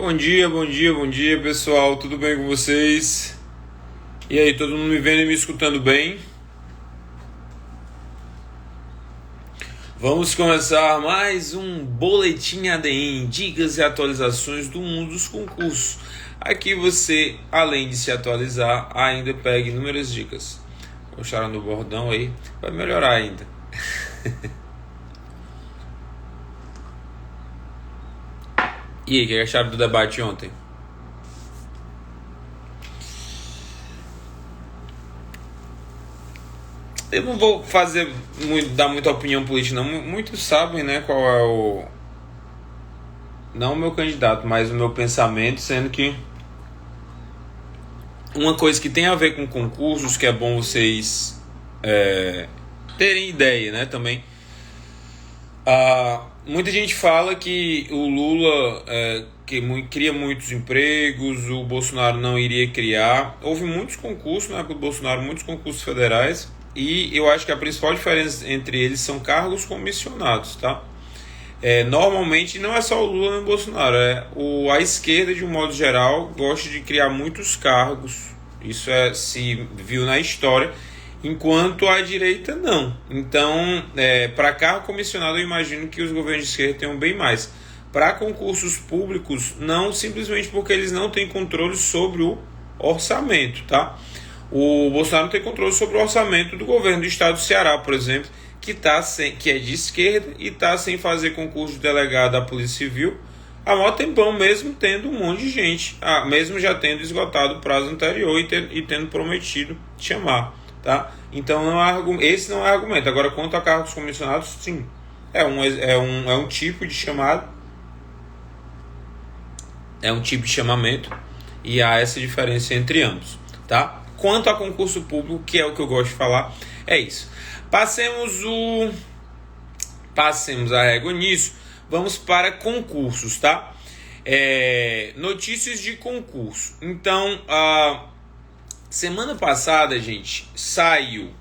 Bom dia, pessoal. Tudo bem com vocês? E aí, todo mundo me vendo e me escutando bem? Vamos começar mais um Boletim ADM, dicas e atualizações do mundo dos concursos. Aqui você, além de se atualizar, ainda pega inúmeras dicas. Gostaram do bordão aí? Vai melhorar ainda. E aí, o que acharam do debate ontem? Eu não vou dar muita opinião política, não. Muitos sabem, né, qual é não o meu candidato, mas o meu pensamento, sendo que uma coisa que tem a ver com concursos, que é bom vocês terem ideia, né, também. Muita gente fala que o Lula cria muitos empregos, o Bolsonaro não iria criar. Houve muitos concursos na época do Bolsonaro, muitos concursos federais, e eu acho que a principal diferença entre eles são cargos comissionados, tá? Normalmente não é só o Lula nem o Bolsonaro, a esquerda, de um modo geral, gosta de criar muitos cargos. Isso se viu na história, enquanto a direita não. Então, para cargo comissionado, eu imagino que os governos de esquerda tenham bem mais. Para concursos públicos, não, simplesmente porque eles não têm controle sobre o orçamento, tá? O Bolsonaro não tem controle sobre o orçamento do governo do estado do Ceará, por exemplo, que é de esquerda e está sem fazer concurso de delegado da Polícia Civil há maior tempão, mesmo tendo um monte de gente, mesmo já tendo esgotado o prazo anterior e tendo prometido chamar, tá? Então esse não é argumento. Agora, quanto a cargos comissionados, sim, é um tipo de chamado, é um tipo de chamamento, e há essa diferença entre ambos, tá? Quanto a concurso público, que é o que eu gosto de falar, é isso. Passemos a régua nisso. Vamos para concursos, tá? Notícias de concurso. Então, semana passada, gente, saiu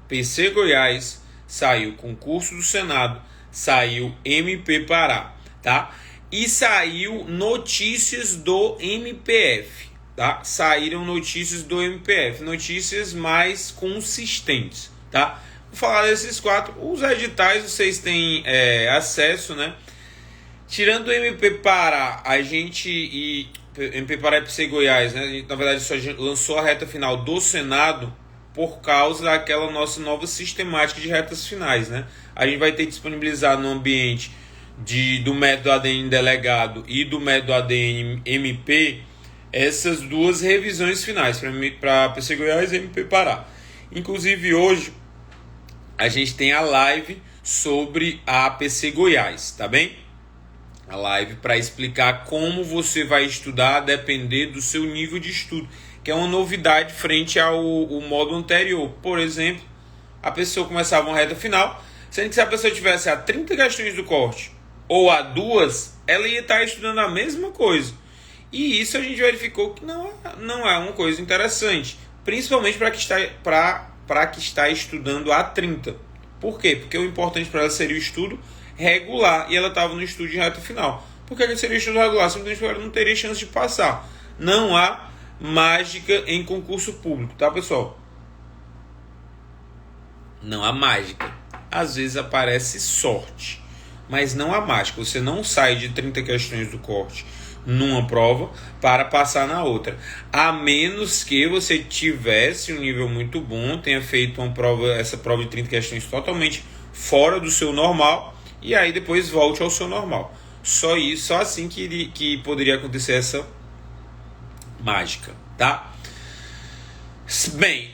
PC Goiás, saiu concurso do Senado, saiu MP Pará, tá? E saiu notícias do MPF. Tá? Saíram notícias do MPF, notícias mais consistentes, tá? Vou falar desses quatro. Os editais vocês têm acesso, né? Tirando o MP Pará, MP Pará e PC Goiás, né? A gente, na verdade, só lançou a reta final do Senado por causa daquela nossa nova sistemática de retas finais, né? A gente vai ter disponibilizado no ambiente do método ADN delegado e do método ADN MP essas duas revisões finais para PC Goiás e MP Pará. Inclusive hoje a gente tem a live sobre a PC Goiás, tá bem? A live para explicar como você vai estudar a depender do seu nível de estudo, que é uma novidade frente ao modo anterior. Por exemplo, a pessoa começava uma reta final, sendo que se a pessoa tivesse a 30 questões do corte ou a 2, ela ia estar estudando a mesma coisa. E isso a gente verificou que não é uma coisa interessante, principalmente para que está estudando a 30. Por quê? Porque o importante para ela seria o estudo regular e ela estava no estudo de reta final. Por que seria o estudo regular? Simplesmente porque ela não teria chance de passar. Não há mágica em concurso público, tá, pessoal? Não há mágica. Às vezes aparece sorte, mas não há mágica. Você não sai de 30 questões do corte numa prova para passar na outra, a menos que você tivesse um nível muito bom, tenha feito essa prova de 30 questões totalmente fora do seu normal e aí depois volte ao seu normal. Só assim que poderia acontecer essa mágica, tá? Bem,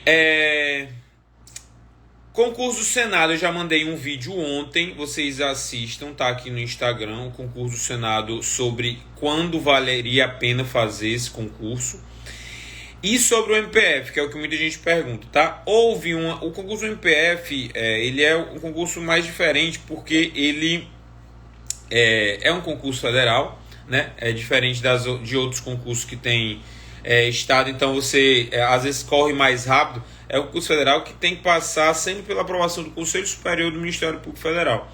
concurso do Senado, eu já mandei um vídeo ontem, vocês assistam, tá aqui no Instagram, o concurso do Senado, sobre quando valeria a pena fazer esse concurso. E sobre o MPF, que é o que muita gente pergunta, tá? O concurso do MPF, ele é um concurso mais diferente, porque ele é um concurso federal, né? É diferente de outros concursos que tem estado, então você às vezes corre mais rápido. É um concurso federal que tem que passar sempre pela aprovação do Conselho Superior do Ministério Público Federal.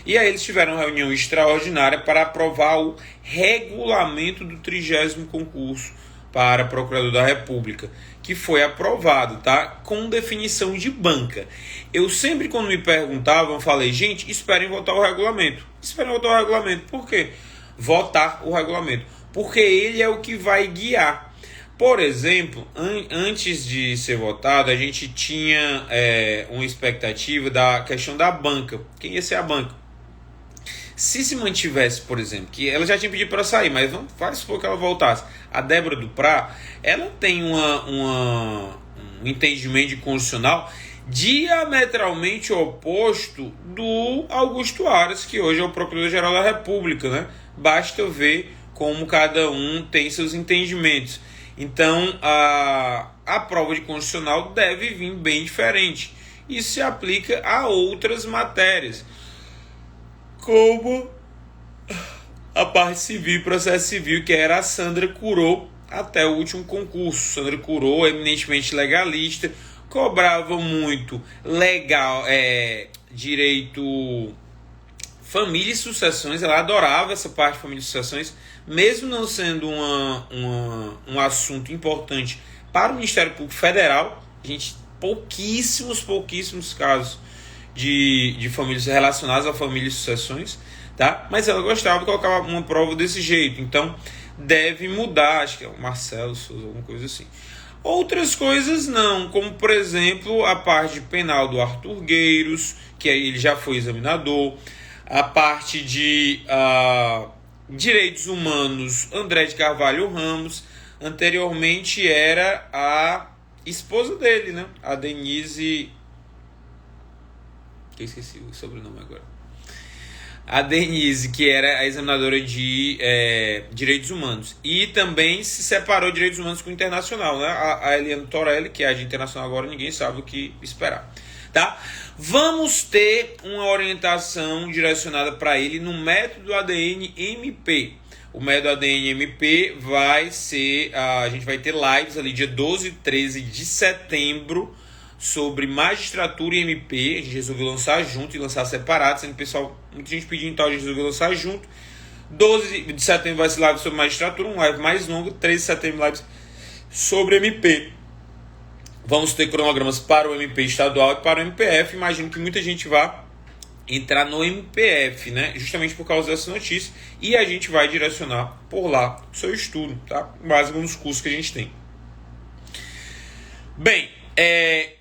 E aí eles tiveram uma reunião extraordinária para aprovar o regulamento do 30º concurso para Procurador da República, que foi aprovado, tá? Com definição de banca. Eu sempre, quando me perguntavam, falei, gente, esperem votar o regulamento. Esperem votar o regulamento. Por quê? Votar o regulamento. Porque ele é o que vai guiar. Por exemplo, antes de ser votado, a gente tinha uma expectativa da questão da banca. Quem ia ser a banca? Se mantivesse, por exemplo, que ela já tinha pedido para sair, mas não faz supor que ela voltasse. A Débora Duprá, ela tem um entendimento de constitucional diametralmente oposto do Augusto Aras, que hoje é o Procurador-Geral da República, né? Basta ver como cada um tem seus entendimentos. Então, a prova de constitucional deve vir bem diferente. Isso se aplica a outras matérias, como a parte civil e processo civil, que era a Sandra Curô até o último concurso. Sandra Curô, eminentemente legalista, cobrava muito direito família e sucessões. Ela adorava essa parte de família e sucessões, mesmo não sendo um assunto importante para o Ministério Público Federal. A gente, pouquíssimos casos de famílias relacionadas a família e sucessões, tá? Mas ela gostava de colocar uma prova desse jeito. Então deve mudar, acho que é o Marcelo Souza, alguma coisa assim. Outras coisas não, como por exemplo a parte penal do Arthur Gueiros, que aí ele já foi examinador, a parte de direitos humanos, André de Carvalho Ramos. Anteriormente era a esposa dele, né? A Denise, que eu esqueci o sobrenome agora. A Denise, que era a examinadora de direitos humanos. E também se separou de direitos humanos com o internacional, né? A Eliane Torelli, que é a de internacional agora, ninguém sabe o que esperar, tá? Vamos ter uma orientação direcionada para ele no método ADN-MP. O método ADN-MP vai ser... a gente vai ter lives ali dia 12 e 13 de setembro sobre magistratura e MP. A gente resolveu lançar junto e lançar separado, sendo pessoal, muita gente pediu, então a gente resolveu lançar junto. 12 de setembro vai ser live sobre magistratura, um live mais longo. 13 de setembro, live sobre MP. Vamos ter cronogramas para o MP estadual e para o MPF. Imagino que muita gente vá entrar no MPF, né? Justamente por causa dessa notícia. E a gente vai direcionar por lá o seu estudo, tá? Básico nos cursos que a gente tem. Bem,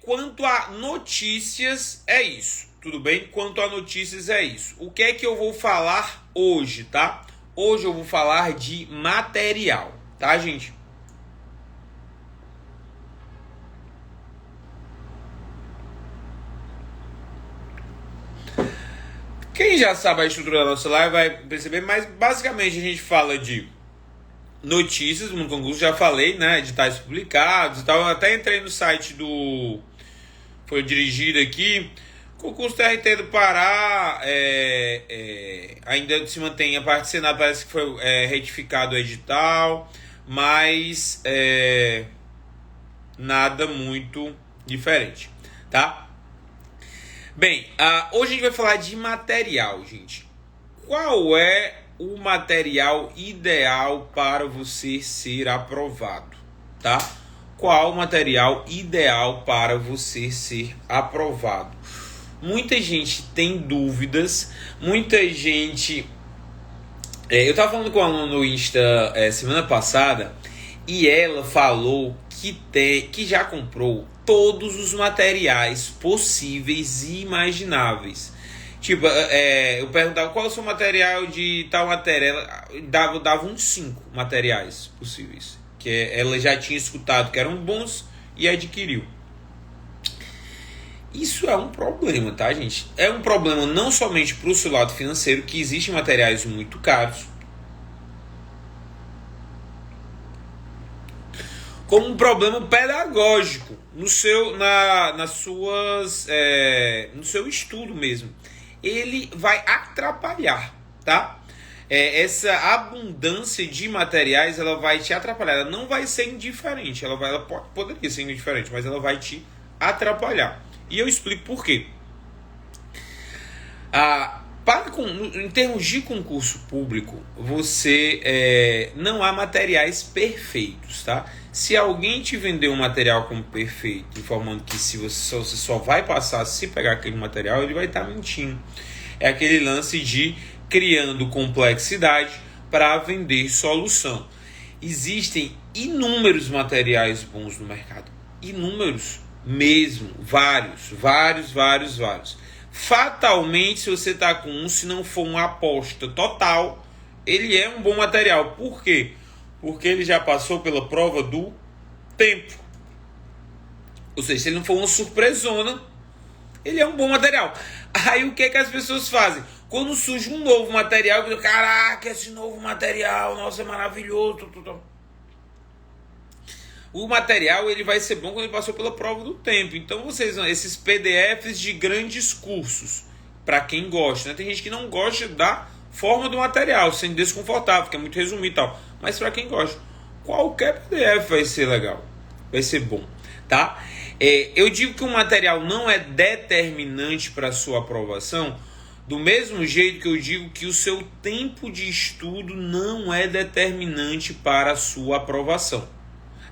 quanto a notícias, é isso. Tudo bem? Quanto a notícias, é isso. O que é que eu vou falar hoje, tá? Hoje eu vou falar de material, tá, gente? Quem já sabe a estrutura da nossa live vai perceber, mas basicamente a gente fala de notícias do mundo concurso, já falei, né, editais publicados e tal. Eu até entrei no site foi dirigido aqui. Concurso TRT do Pará ainda se mantém a parte do Senado, parece que foi retificado o edital, mas nada muito diferente, tá? Bem, hoje a gente vai falar de material, gente. Qual é o material ideal para você ser aprovado, tá? Qual o material ideal para você ser aprovado? Muita gente tem dúvidas, muita gente... eu estava falando com a aluna no Insta semana passada e ela falou que já comprou todos os materiais possíveis e imagináveis. Tipo, eu perguntava qual é o seu material de tal matéria. Ela dava uns 5 materiais possíveis, que ela já tinha escutado que eram bons e adquiriu. Isso é um problema, tá, gente? É um problema não somente para o seu lado financeiro, que existem materiais muito caros, como um problema pedagógico no seu estudo mesmo. Ele vai atrapalhar, tá? Essa abundância de materiais, ela vai te atrapalhar. Ela não vai ser indiferente. Poderia ser indiferente, mas ela vai te atrapalhar. E eu explico por quê. Em termos de concurso público, você não há materiais perfeitos, tá? Se alguém te vender um material como perfeito, informando que se você só vai passar se pegar aquele material, ele vai estar mentindo. É aquele lance de criando complexidade para vender solução. Existem inúmeros materiais bons no mercado. Inúmeros mesmo. Vários. Fatalmente, se você está com um, se não for uma aposta total, ele é um bom material. Por quê? Porque ele já passou pela prova do tempo. Ou seja, se ele não for uma surpresona, ele é um bom material. Aí o que as pessoas fazem? Quando surge um novo material, caraca, esse novo material, nossa, é maravilhoso. O material ele vai ser bom quando ele passou pela prova do tempo. Então esses PDFs de grandes cursos, para quem gosta, né? Tem gente que não gosta da forma do material, sendo desconfortável, que é muito resumido e tal. Mas para quem gosta, qualquer PDF vai ser legal, vai ser bom, tá? Eu digo que o material não é determinante para a sua aprovação, do mesmo jeito que eu digo que o seu tempo de estudo não é determinante para a sua aprovação.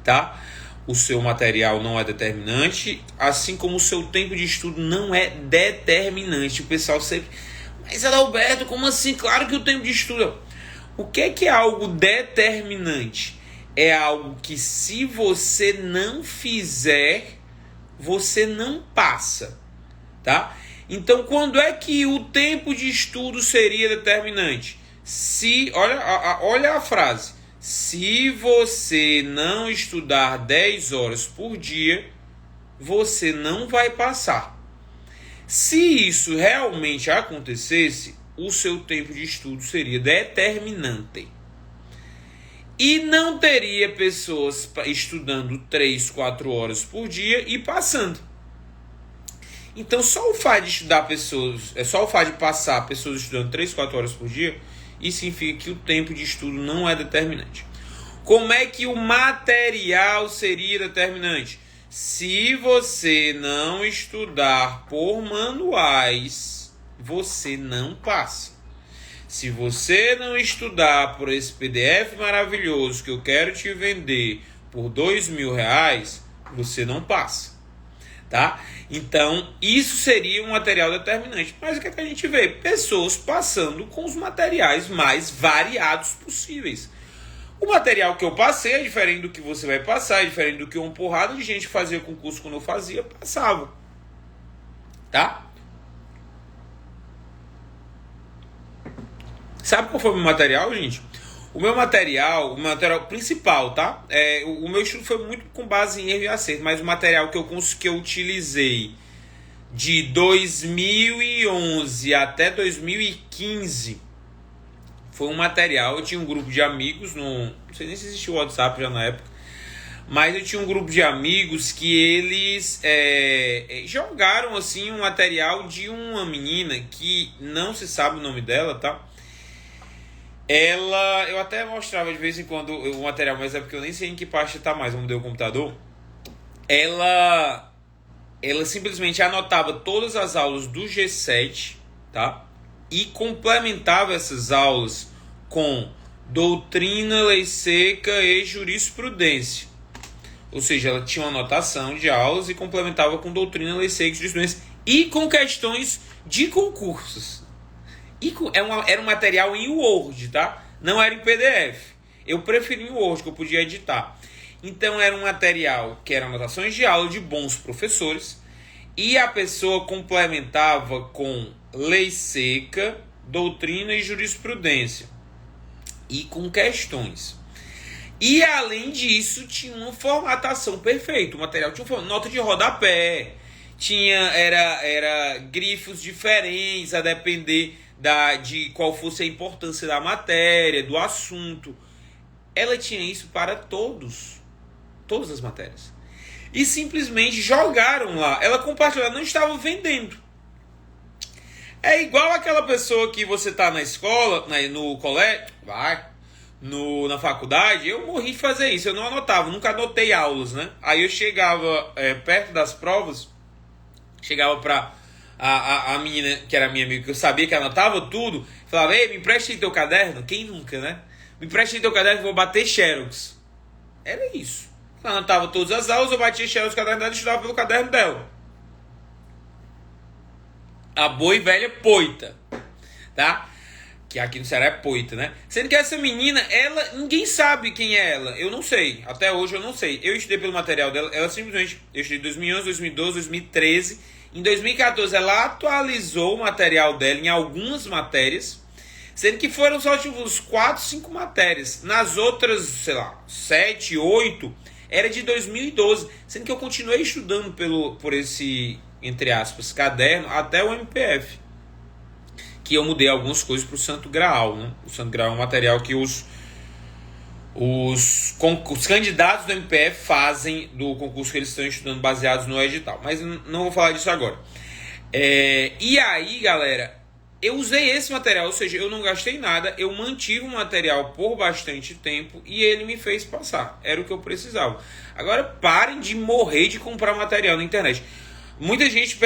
Tá? O seu material não é determinante, assim como o seu tempo de estudo não é determinante. O pessoal sempre... Mas Adalberto, como assim? Claro que o tempo de estudo... O que é algo determinante? É algo que se você não fizer, você não passa. Tá? Então, quando é que o tempo de estudo seria determinante? Olha a frase. Se você não estudar 10 horas por dia, você não vai passar. Se isso realmente acontecesse, o seu tempo de estudo seria determinante. E não teria pessoas estudando 3, 4 horas por dia e passando. Então, só o fato de estudar só o fato de passar pessoas estudando 3, 4 horas por dia, isso significa que o tempo de estudo não é determinante. Como é que o material seria determinante? Se você não estudar por manuais, você não passa. Se você não estudar por esse PDF maravilhoso que eu quero te vender por R$2.000, você não passa. Tá? Então, isso seria um material determinante. Mas o que a gente vê? Pessoas passando com os materiais mais variados possíveis. O material que eu passei é diferente do que você vai passar, é diferente do que uma porrada de gente que fazia concurso quando eu fazia, passava. Tá? Sabe qual foi o meu material, gente? O material principal, tá? O meu estudo foi muito com base em erro e acerto, mas o material que eu utilizei de 2011 até 2015 foi um material. Eu tinha um grupo de amigos, não sei nem se existia o WhatsApp já na época, mas eu tinha um grupo de amigos que eles jogaram assim um material de uma menina que não se sabe o nome dela, tá? Eu até mostrava de vez em quando o material, mas é porque eu nem sei em que pasta tá mais, eu mudei o computador. Ela simplesmente anotava todas as aulas do G7, tá? E complementava essas aulas com doutrina, lei seca e jurisprudência. Ou seja, ela tinha uma anotação de aulas e complementava com doutrina, lei seca e jurisprudência e com questões de concursos. Era um material em Word, tá? Não era em PDF. Eu preferi em Word, que eu podia editar. Então era um material que era anotações de aula de bons professores e a pessoa complementava com lei seca, doutrina e jurisprudência e com questões. E além disso tinha uma formatação perfeita. O material tinha uma nota de rodapé, era grifos diferentes a depender de qual fosse a importância da matéria, do assunto. Ela tinha isso para todas as matérias. E simplesmente jogaram lá. Ela compartilhou, ela não estava vendendo. É igual aquela pessoa que você está na escola, no colégio, na faculdade. Eu morri de fazer isso, eu não anotava, nunca anotei aulas, né? Aí eu chegava perto das provas, chegava para a menina, que era minha amiga, que eu sabia que anotava tudo, falava, ei, me empreste aí teu caderno. Quem nunca, né? Me empreste aí teu caderno que eu vou bater xerox. Era isso. Ela anotava todas as aulas, eu batia xerox no caderno dela e estudava pelo caderno dela. A boa e velha poita, tá? Que aqui no Ceará é poita, né? Sendo que essa menina, ela, ninguém sabe quem é ela. Eu não sei. Até hoje eu não sei. Eu estudei pelo material dela. Ela simplesmente, eu estudei em 2011, 2012, 2013. Em 2014 ela atualizou o material dela em algumas matérias. Sendo que foram só tipo uns 4, 5 matérias. Nas outras, sei lá, 7, 8, era de 2012. Sendo que eu continuei estudando por esse, entre aspas, caderno até o MPF. Que eu mudei algumas coisas para o Santo Graal, né? O Santo Graal é um material que os candidatos do MPF fazem do concurso que eles estão estudando baseados no edital. Mas não vou falar disso agora. E aí, galera, eu usei esse material, ou seja, eu não gastei nada, eu mantive o material por bastante tempo e ele me fez passar. Era o que eu precisava. Agora, parem de morrer de comprar material na internet. Muita gente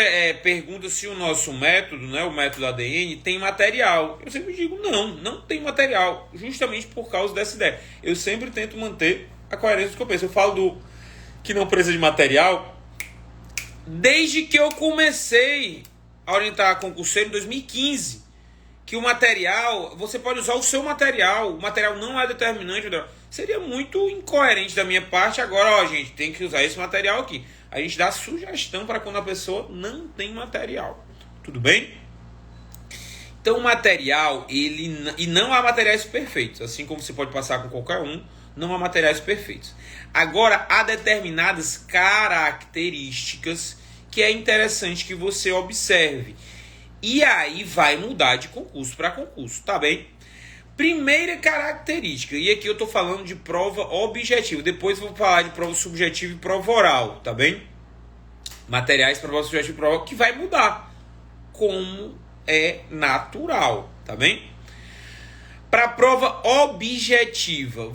pergunta se o nosso método, né, o método ADN, tem material. Eu sempre digo, não tem material, justamente por causa dessa ideia. Eu sempre tento manter a coerência do que eu penso. Eu falo que não precisa de material desde que eu comecei a orientar concurseiro em 2015. Que o material, você pode usar o seu material, o material não é determinante. Seria muito incoerente da minha parte. Agora, ó, gente, tem que usar esse material aqui. A gente dá sugestão para quando a pessoa não tem material. Tudo bem? Então, o material, e não há materiais perfeitos. Assim como você pode passar com qualquer um, não há materiais perfeitos. Agora, há determinadas características que é interessante que você observe. E aí vai mudar de concurso para concurso, tá bem? Primeira característica, e aqui eu estou falando de prova objetiva, depois eu vou falar de prova subjetiva e prova oral, tá bem? Materiais para prova subjetiva e prova oral, que vai mudar, como é natural, tá bem? Para prova objetiva,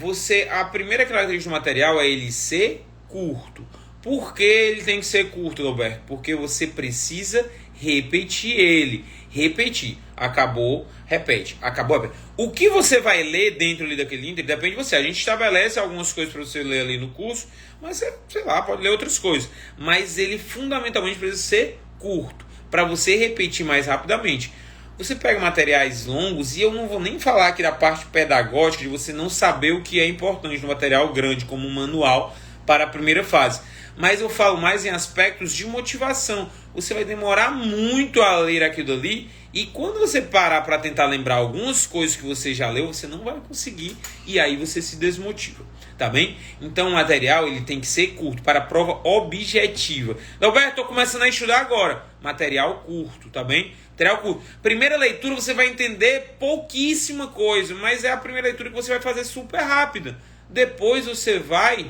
a primeira característica do material é ele ser curto. Por que ele tem que ser curto, Roberto? Porque você precisa repetir ele. Repetir. Acabou, repete. Acabou, repete. O que você vai ler dentro ali daquele índice depende de você. A gente estabelece algumas coisas para você ler ali no curso, mas você, sei lá, pode ler outras coisas. Mas ele fundamentalmente precisa ser curto, para você repetir mais rapidamente. Você pega materiais longos, e eu não vou nem falar aqui da parte pedagógica, de você não saber o que é importante no material grande, como um manual para a primeira fase. Mas eu falo mais em aspectos de motivação. Você vai demorar muito a ler aquilo ali, e quando você parar para tentar lembrar algumas coisas que você já leu, você não vai conseguir, e aí você se desmotiva, tá bem? Então o material ele tem que ser curto, para a prova objetiva. Roberto, estou começando a estudar agora. Material curto, tá bem? Material curto. Primeira leitura você vai entender pouquíssima coisa, mas é a primeira leitura que você vai fazer super rápida. Depois você vai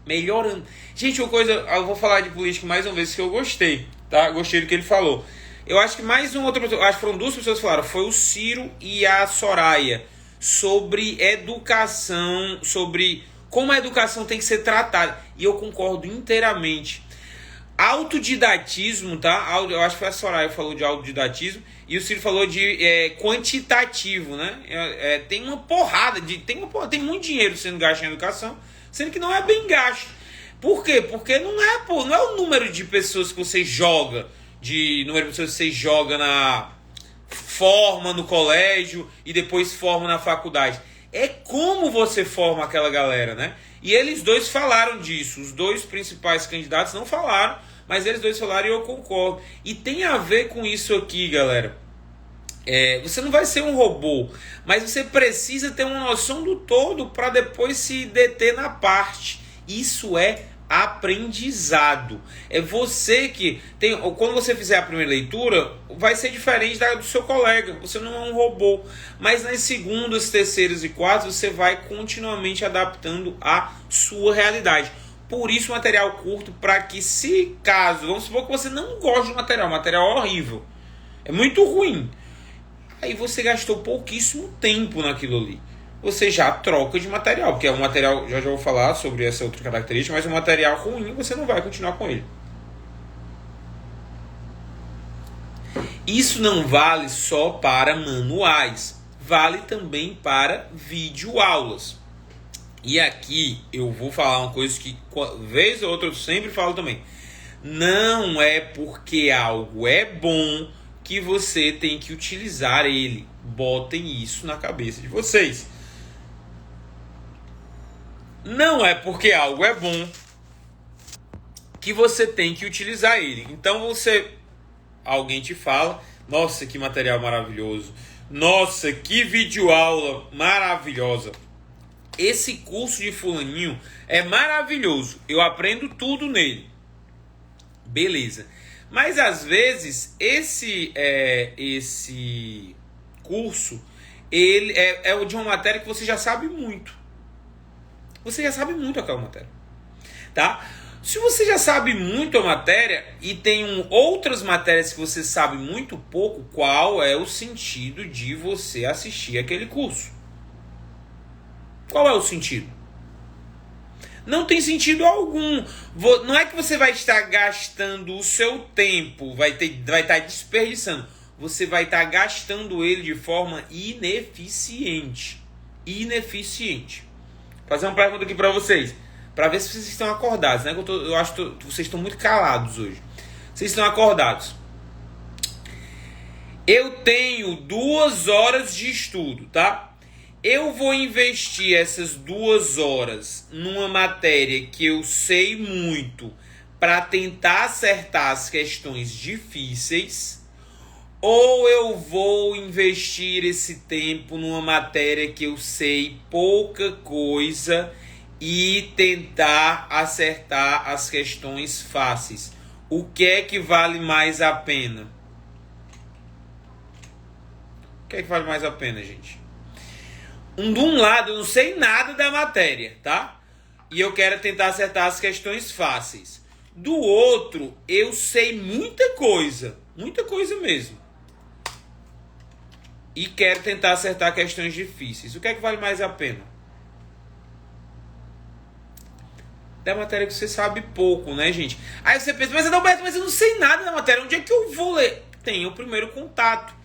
melhorando. Gente, uma coisa, eu vou falar de política mais uma vez que eu gostei, tá? Gostei do que ele falou. Eu acho que mais uma outra pessoa, acho que foram duas pessoas que falaram, foi o Ciro e a Soraya, sobre educação, sobre como a educação tem que ser tratada. E eu concordo inteiramente. Autodidatismo, tá? Eu acho que foi a Soraya que falou de autodidatismo e o Ciro falou de quantitativo, né? Tem uma porrada, tem muito dinheiro sendo gasto em educação, sendo que não é bem gasto. Por quê? Porque não é o número de pessoas que você joga, na forma no colégio e depois forma na faculdade. É como você forma aquela galera, né? E eles dois falaram disso. Os dois principais candidatos não falaram, mas eles dois falaram e eu concordo. E tem a ver com isso aqui, galera. Você não vai ser um robô, mas você precisa ter uma noção do todo para depois se deter na parte. Isso é aprendizado. É você que tem. Quando você fizer a primeira leitura, vai ser diferente do seu colega. Você não é um robô. Mas nas segundas, terceiras e quartas, você vai continuamente adaptando a sua realidade. Por isso, material curto, para que vamos supor que você não gosta do material, o material é horrível, é muito ruim. Aí você gastou pouquíssimo tempo naquilo ali. Você já troca de material, porque é um material, já vou falar sobre essa outra característica, mas um material ruim você não vai continuar com ele. Isso não vale só para manuais, vale também para videoaulas. E aqui eu vou falar uma coisa que, vez ou outra, eu sempre falo também. Não é porque algo é bom que você tem que utilizar ele. Botem isso na cabeça de vocês. Não é porque algo é bom que você tem que utilizar ele. Então alguém te fala, nossa, que material maravilhoso. Nossa, que videoaula maravilhosa. Esse curso de fulaninho é maravilhoso. Eu aprendo tudo nele. Beleza. Mas às vezes esse curso ele é de uma matéria que você já sabe muito. Você já sabe muito aquela matéria, tá? Se você já sabe muito a matéria e tem outras matérias que você sabe muito pouco, qual é o sentido de você assistir aquele curso? Qual é o sentido? Não tem sentido algum. Não é que você vai estar gastando o seu tempo, vai estar desperdiçando. Você vai estar gastando ele de forma ineficiente. Ineficiente. Vou fazer uma pergunta aqui para vocês, para ver se vocês estão acordados, né? Eu acho que vocês estão muito calados hoje. Vocês estão acordados? Eu tenho 2 horas de estudo, tá? Eu vou investir essas 2 horas numa matéria que eu sei muito para tentar acertar as questões difíceis, ou eu vou investir esse tempo numa matéria que eu sei pouca coisa e tentar acertar as questões fáceis? O que é que vale mais a pena? O que é que vale mais a pena, gente? De um lado, eu não sei nada da matéria, tá? E eu quero tentar acertar as questões fáceis. Do outro, eu sei muita coisa mesmo. E quero tentar acertar questões difíceis. O que é que vale mais a pena? Da matéria que você sabe pouco, né, gente? Aí você pensa, mas Adalberto, mas eu não sei nada da matéria. Onde é que eu vou ler? Tem o primeiro contato.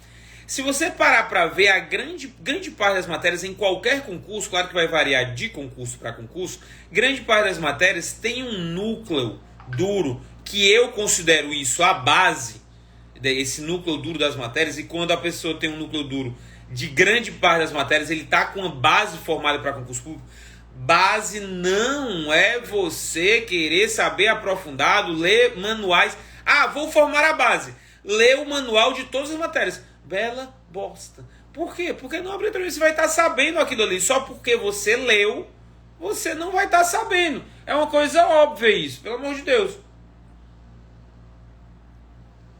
Se você parar para ver a grande parte das matérias em qualquer concurso, claro que vai variar de concurso para concurso, grande parte das matérias tem um núcleo duro, que eu considero isso a base, esse núcleo duro das matérias, e quando a pessoa tem um núcleo duro de grande parte das matérias, ele está com uma base formada para concurso público. Base não é você querer saber aprofundado, ler manuais. Ah, vou formar a base. Lê o manual de todas as matérias. Bela bosta. Por quê? Porque não obrigatoriamente você vai estar sabendo aquilo ali. Só porque você leu, você não vai estar sabendo. É uma coisa óbvia isso, pelo amor de Deus.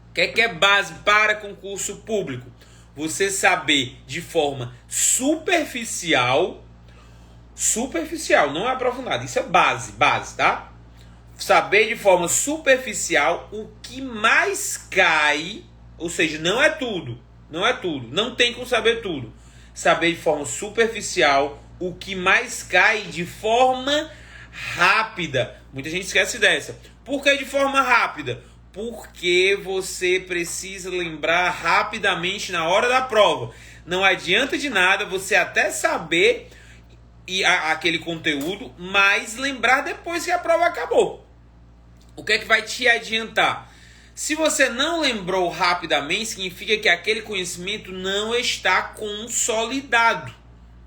O que é base para concurso público? Você saber de forma superficial, não é aprofundado. Isso é base, tá? Saber de forma superficial o que mais cai, ou seja, não é tudo, não tem como saber tudo. Saber de forma superficial o que mais cai de forma rápida. Muita gente esquece dessa. Por que de forma rápida? Porque você precisa lembrar rapidamente na hora da prova. Não adianta de nada você até saber aquele conteúdo, mas lembrar depois que a prova acabou. O que é que vai te adiantar? Se você não lembrou rapidamente, significa que aquele conhecimento não está consolidado.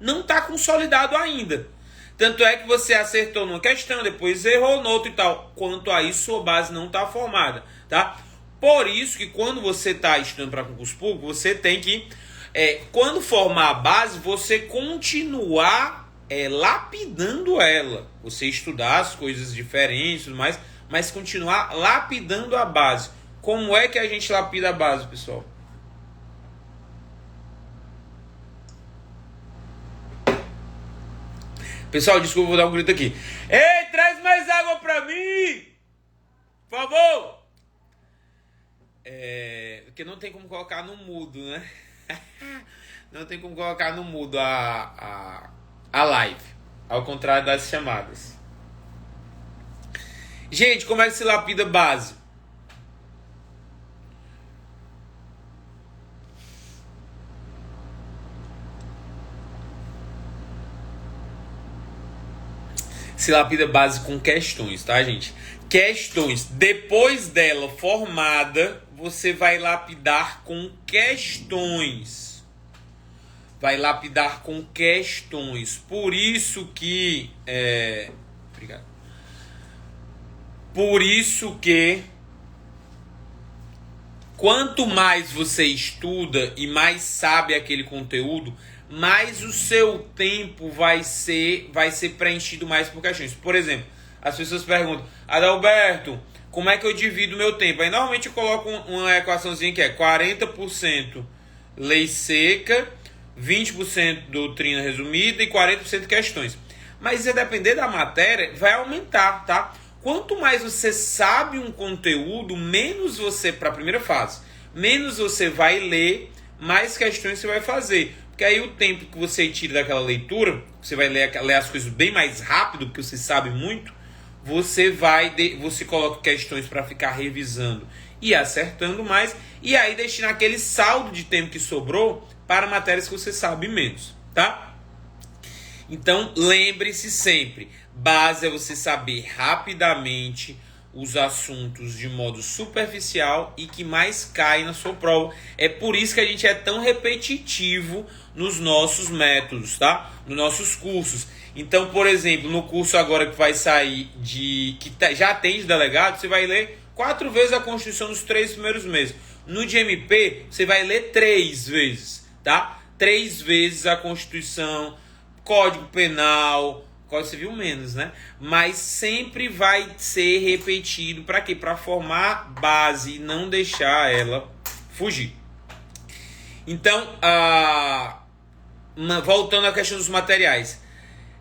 Não está consolidado ainda. Tanto é que você acertou numa questão, depois errou no outro e tal. Quanto a isso, sua base não está formada, tá? Por isso que quando você está estudando para concurso público, você tem que, quando formar a base, você continuar lapidando ela. Você estudar as coisas diferentes e tudo mais, mas continuar lapidando a base. Como é que a gente lapida a base, pessoal? Pessoal, desculpa, vou dar um grito aqui. Ei, traz mais água pra mim! Por favor! Porque não tem como colocar no mudo, né? Não tem como colocar no mudo a live. Ao contrário das chamadas. Gente, como é que se lapida base? se lapida base com questões, tá, gente? Questões. Depois dela formada, você vai lapidar com questões. Vai lapidar com questões. Por isso que... Obrigado. Por isso que... Quanto mais você estuda e mais sabe aquele conteúdo, mais o seu tempo vai ser preenchido mais por questões. Por exemplo, as pessoas perguntam: Adalberto, como é que eu divido meu tempo? Aí normalmente eu coloco uma equaçãozinha que é 40% lei seca, 20% doutrina resumida e 40% questões. Mas se depender da matéria, vai aumentar, tá? Quanto mais você sabe um conteúdo, menos você, para a primeira fase, menos você vai ler, mais questões você vai fazer. Porque aí o tempo que você tira daquela leitura, você vai ler as coisas bem mais rápido, porque você sabe muito, você coloca questões para ficar revisando e acertando mais, e aí destinar aquele saldo de tempo que sobrou para matérias que você sabe menos, tá? Então, lembre-se sempre, base é você saber rapidamente os assuntos de modo superficial e que mais cai na sua prova. É por isso que a gente é tão repetitivo nos nossos métodos, tá? Nos nossos cursos. Então, por exemplo, no curso agora que vai sair já tem de delegado, você vai ler 4 vezes a Constituição nos 3 primeiros meses. No de MP, você vai ler 3 vezes, tá? 3 vezes a Constituição, Código Penal, Código Civil menos, né? Mas sempre vai ser repetido. Para quê? Para formar base e não deixar ela fugir. Então, voltando à questão dos materiais.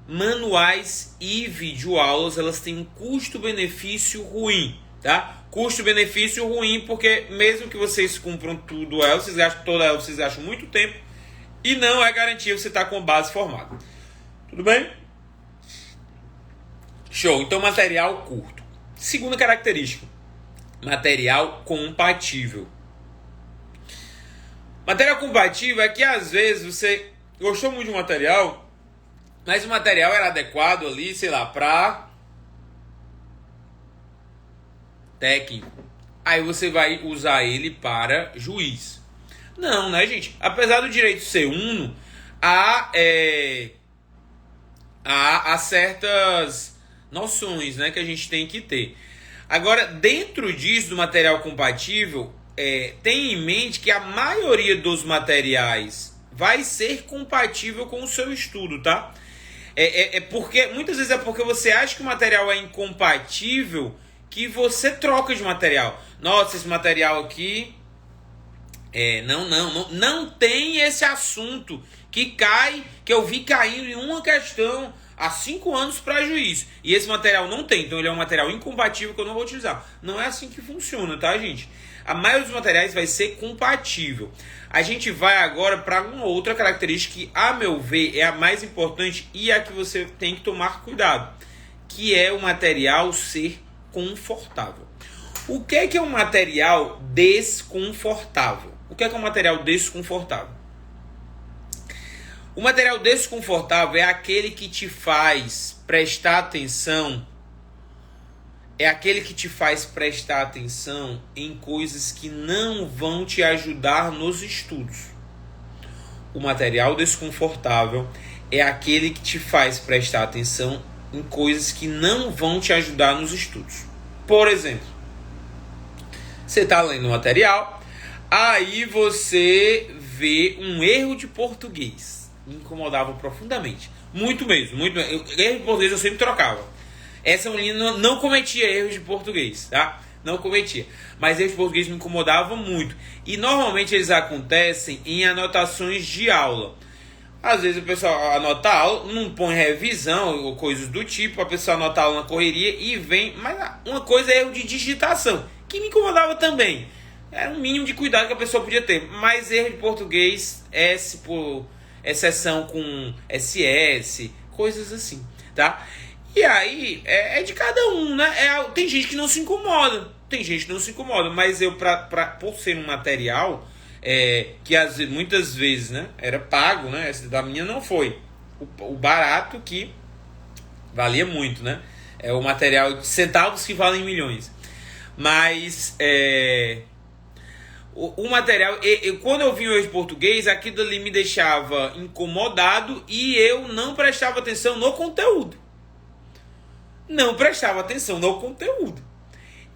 Manuais e videoaulas, elas têm um custo-benefício ruim, tá? Custo-benefício ruim porque mesmo que vocês cumpram tudo ela, vocês gastam toda ela, vocês gastam muito tempo e não é garantia você estar com base formada. Tudo bem? Show. Então, material curto. Segunda característica. Material compatível. Material compatível é que às vezes você gostou muito de um material, mas o material era adequado ali, sei lá, para técnico. Aí você vai usar ele para juiz. Não, né, gente? Apesar do direito ser uno, há certas noções, né, que a gente tem que ter. Agora, dentro disso, do material compatível, tenha em mente que a maioria dos materiais vai ser compatível com o seu estudo, tá? Porque muitas vezes é porque você acha que o material é incompatível que você troca de material. Nossa, esse material aqui não tem esse assunto que eu vi caindo em uma questão há 5 anos para juiz. E esse material não tem, então ele é um material incompatível que eu não vou utilizar. Não é assim que funciona, tá, gente? A maioria dos materiais vai ser compatível. A gente vai agora para uma outra característica que, a meu ver, é a mais importante e a que você tem que tomar cuidado, que é o material ser confortável. O que é um material desconfortável? O que é um material desconfortável? O material desconfortável é aquele que te faz prestar atenção, em coisas que não vão te ajudar nos estudos. O material desconfortável é aquele que te faz prestar atenção em coisas que não vão te ajudar nos estudos. Por exemplo, você está lendo o material, aí você vê um erro de português. Me incomodava profundamente. Muito mesmo. Erro de português eu sempre trocava. Essa menina não cometia erros de português, tá? Não cometia. Mas erros de português me incomodavam muito. E normalmente eles acontecem em anotações de aula. Às vezes o pessoal anota a aula, não põe revisão ou coisas do tipo, a pessoa anota a aula na correria e vem. Mas uma coisa é erro de digitação, que me incomodava também. Era um mínimo de cuidado que a pessoa podia ter. Mas erro de português, S por exceção com SS, coisas assim, tá? E aí, é de cada um, né? Tem gente que não se incomoda. Mas eu, por ser um material que muitas vezes, né, era pago, né? Essa da minha não foi. O barato que Valia muito, né? É o material de centavos que valem milhões. Mas o material, quando eu vi hoje português, aquilo ali me deixava incomodado e eu não prestava atenção no conteúdo. Não prestava atenção no conteúdo.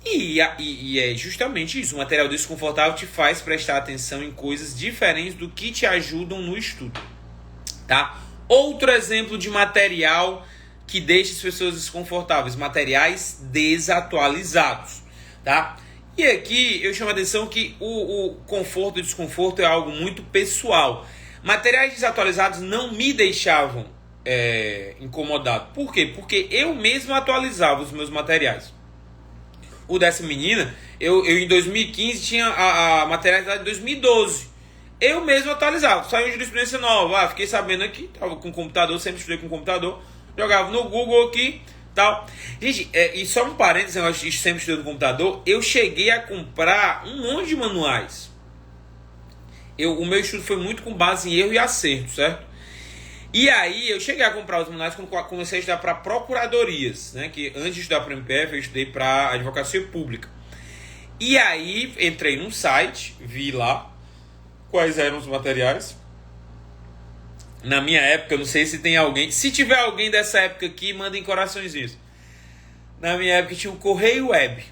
E é justamente isso. O material desconfortável te faz prestar atenção em coisas diferentes do que te ajudam no estudo. Tá? Outro exemplo de material que deixa as pessoas desconfortáveis. Materiais desatualizados. Tá? E aqui eu chamo a atenção que o conforto e desconforto é algo muito pessoal. Materiais desatualizados não me deixavam incomodado. Por quê? Porque eu mesmo atualizava os meus materiais. O dessa menina, eu em 2015 tinha a materialidade de 2012. Eu mesmo atualizava. Saiu uma jurisprudência nova. Fiquei sabendo aqui. Tava com computador, sempre estudei com computador. Jogava no Google aqui, tal. Gente, e só um parênteses, eu acho que sempre estudei no computador. Eu cheguei a comprar um monte de manuais. O meu estudo foi muito com base em erro e acerto, certo? E aí eu cheguei a comprar os manuais quando comecei a estudar para procuradorias, né? Que antes de estudar para o MPF eu estudei para advocacia pública. E aí entrei num site, vi lá quais eram os materiais. Na minha época, eu não sei se tem alguém, se tiver alguém dessa época aqui, mandem coraçõezinhos. Na minha época tinha o Correio Web.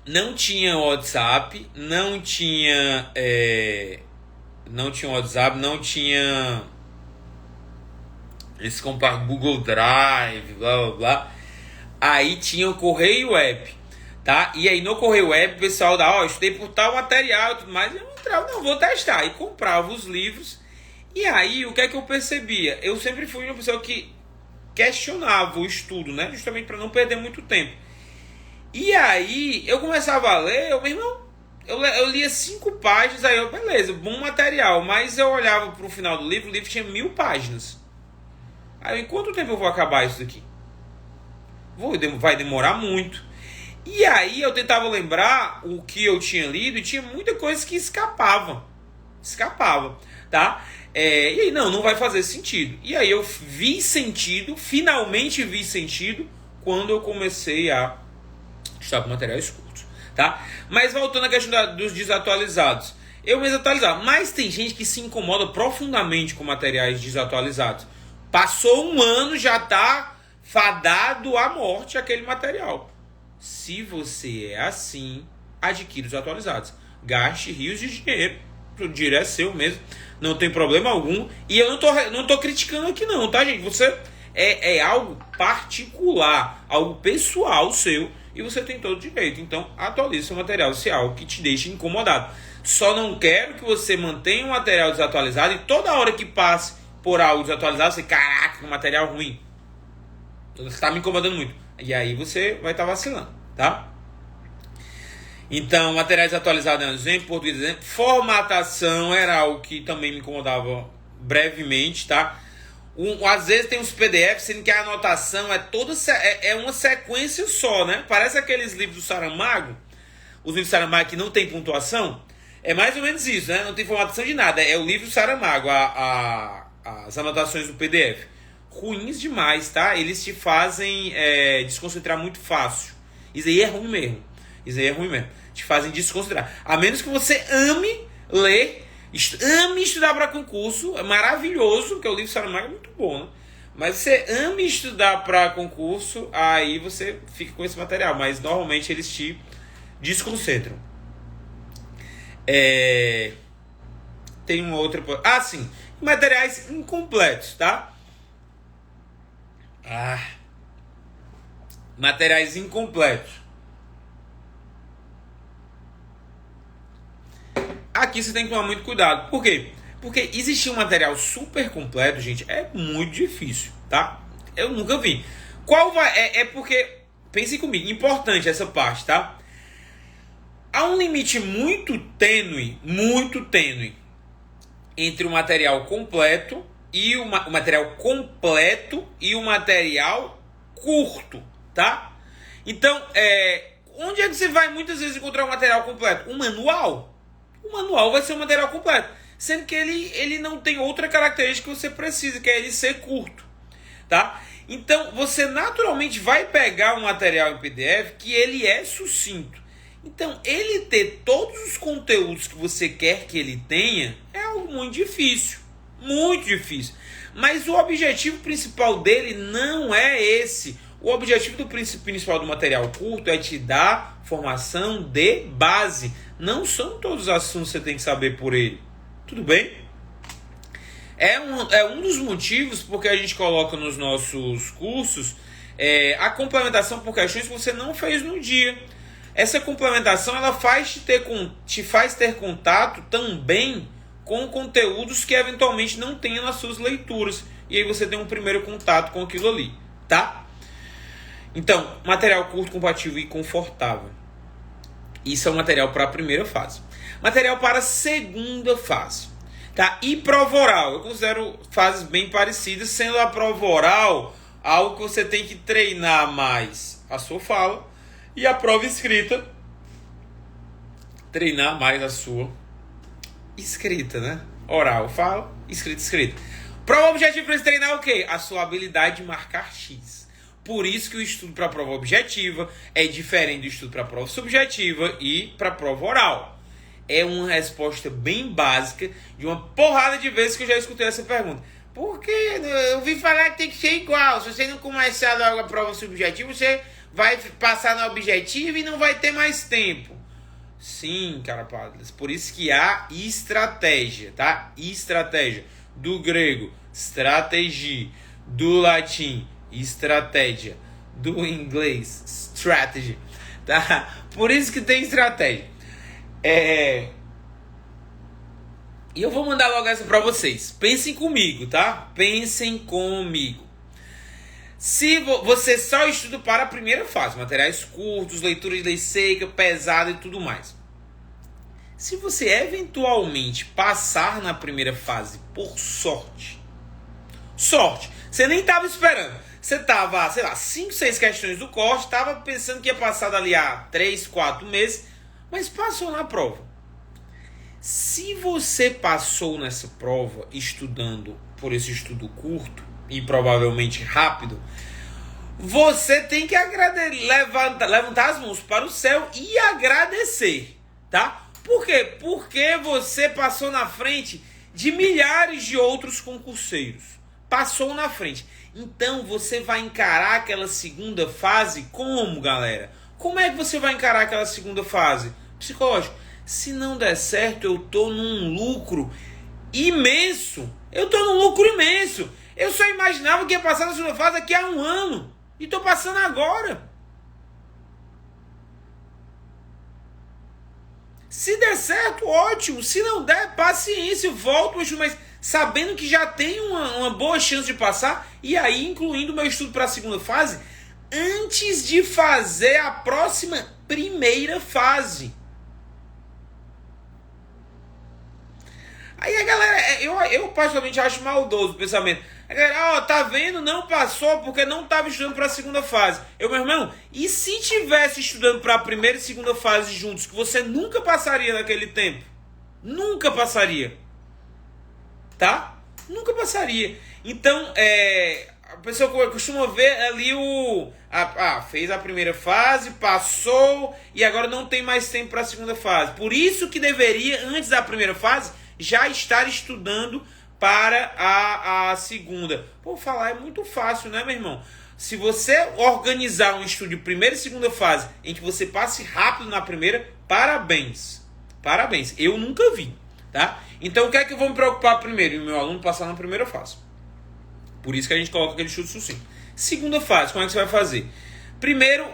Não tinha WhatsApp, não tinha WhatsApp, não tinha eles compraram Google Drive, blá blá blá. Aí tinha o Correio Web, tá? E aí no Correio Web o pessoal dá, estudei por tal material e tudo mais. Eu entrava, não, vou testar. E comprava os livros. E aí o que é que eu percebia? Eu sempre fui uma pessoa que questionava o estudo, né? Justamente para não perder muito tempo. E aí eu começava a ler, meu irmão, eu lia 5 páginas, aí eu, beleza, bom material. Mas eu olhava pro final do livro, o livro tinha 1000 páginas. Aí, em quanto tempo eu vou acabar isso daqui? Vai demorar muito. E aí eu tentava lembrar o que eu tinha lido e tinha muita coisa que escapava, tá? E aí não vai fazer sentido. E aí eu finalmente vi sentido quando eu comecei a estudar com materiais curtos, tá? Mas voltando à questão dos desatualizados. Eu mesmo atualizava, mas tem gente que se incomoda profundamente com materiais desatualizados. Passou um ano, já está fadado à morte aquele material. Se você é assim, adquira os atualizados. Gaste rios de dinheiro. O dinheiro é seu mesmo. Não tem problema algum. E eu não tô criticando aqui não, tá, gente? Você é algo particular, algo pessoal seu. E você tem todo o direito. Então, atualize seu material se é algo que te deixa incomodado. Só não quero que você mantenha um material desatualizado e toda hora que passe por algo desatualizado, você, caraca, que material ruim. Você está me incomodando muito. E aí você vai estar vacilando, tá? Então, materiais atualizados é um exemplo, português é um exemplo. Formatação era algo que também me incomodava brevemente, tá? Às vezes tem uns PDFs, sendo que a anotação é uma sequência só, né? Parece aqueles livros do Saramago, os livros do Saramago que não tem pontuação. É mais ou menos isso, né? Não tem formatação de nada. É o livro do Saramago, as anotações do PDF. Ruins demais, tá? Eles te fazem desconcentrar muito fácil. Isso aí é ruim mesmo. Te fazem desconcentrar. A menos que você ame ler, ame estudar para concurso. É maravilhoso, porque o livro Saramago é muito bom, né? Mas você ame estudar para concurso, aí você fica com esse material. Mas normalmente eles te desconcentram. Tem uma outra... sim. Materiais incompletos, tá? Materiais incompletos. Aqui você tem que tomar muito cuidado. Por quê? Porque existir um material super completo, gente, é muito difícil, tá? Eu nunca vi. Porque, pensem comigo, importante essa parte, tá? Há um limite muito tênue entre o material completo e o material completo e o material curto, tá? Então, onde é que você vai muitas vezes encontrar um material completo? Um manual. O manual vai ser um material completo, sendo que ele não tem outra característica que você precisa, que é ele ser curto, tá? Então, você naturalmente vai pegar um material em PDF que ele é sucinto. Então, ele ter todos os conteúdos que você quer que ele tenha é algo muito difícil. Muito difícil. Mas o objetivo principal dele não é esse. O objetivo do principal do material curto é te dar formação de base. Não são todos os assuntos que você tem que saber por ele. Tudo bem? É um dos motivos porque a gente coloca nos nossos cursos a complementação por questões que você não fez no dia. Essa complementação ela te faz ter contato também com conteúdos que eventualmente não tenha nas suas leituras. E aí você tem um primeiro contato com aquilo ali, tá? Então, material curto, compatível e confortável. Isso é um material para a primeira fase. Material para a segunda fase, tá? E prova oral. Eu considero fases bem parecidas, sendo a prova oral algo que você tem que treinar mais a sua fala. E a prova escrita, treinar mais a sua escrita, né? Oral, fala, escrita. Prova objetiva para treinar o quê? A sua habilidade de marcar X. Por isso que o estudo para a prova objetiva é diferente do estudo para a prova subjetiva e para a prova oral. É uma resposta bem básica de uma porrada de vezes que eu já escutei essa pergunta. Porque eu ouvi falar que tem que ser igual. Se você não começar logo a prova subjetiva, você vai passar na objetiva e não vai ter mais tempo. Sim, cara, padres. Por isso que há estratégia, tá? Estratégia. Do grego, strategia. Do latim, estratégia. Do inglês, strategy. Tá? Por isso que tem estratégia. E eu vou mandar logo essa pra vocês. Pensem comigo, tá? Pensem comigo. Se você só estuda para a primeira fase, materiais curtos, leitura de lei seca, pesada e tudo mais. Se você eventualmente passar na primeira fase por sorte, você nem estava esperando. Você estava, 5, 6 questões do corte, estava pensando que ia passar dali a 3, 4 meses, mas passou na prova. Se você passou nessa prova estudando por esse estudo curto, e provavelmente rápido, você tem que levantar as mãos para o céu e agradecer, tá? Por quê? Porque você passou na frente de milhares de outros concurseiros. Passou na frente. Então você vai encarar aquela segunda fase como, galera? Como é que você vai encarar aquela segunda fase? Psicológico. Se não der certo, eu tô num lucro imenso. Eu só imaginava que ia passar na segunda fase daqui a 1 ano. E tô passando agora. Se der certo, ótimo. Se não der, paciência, volto, mas sabendo que já tem uma boa chance de passar. E aí, incluindo o meu estudo para a segunda fase, antes de fazer a próxima primeira fase. Aí a galera, eu particularmente acho maldoso o pensamento. A galera, tá vendo? Não passou porque não estava estudando para a segunda fase. Meu irmão, e se tivesse estudando para a primeira e segunda fase juntos, que você nunca passaria naquele tempo? Nunca passaria. Tá? Nunca passaria. Então, a pessoa costuma ver ali fez a primeira fase, passou e agora não tem mais tempo para a segunda fase. Por isso que deveria, antes da primeira fase, já estar estudando para a segunda. Pô, falar é muito fácil, né, meu irmão? Se você organizar um estudo de primeira e segunda fase em que você passe rápido na primeira, parabéns. Parabéns. Eu nunca vi, tá? Então, o que é que eu vou me preocupar primeiro? E o meu aluno passar na primeira fase. Por isso que a gente coloca aquele estudo sucinto. Segunda fase, como é que você vai fazer? Primeiro,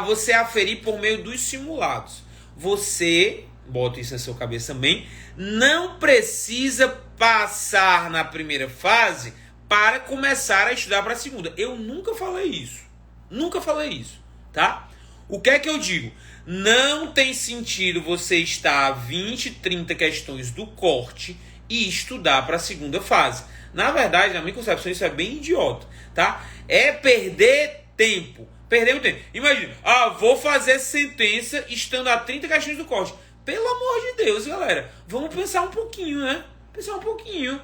você aferir por meio dos simulados. Você, bota isso na sua cabeça também, não precisa passar na primeira fase para começar a estudar para a segunda. Eu nunca falei isso. Nunca falei isso, tá? O que é que eu digo? Não tem sentido você estar a 20, 30 questões do corte e estudar para a segunda fase. Na verdade, na minha concepção, isso é bem idiota, tá? É perder tempo. Perder o tempo. Imagina, vou fazer sentença estando a 30 questões do corte. Pelo amor de Deus, galera. Vamos pensar um pouquinho, né? Pensar um pouquinho.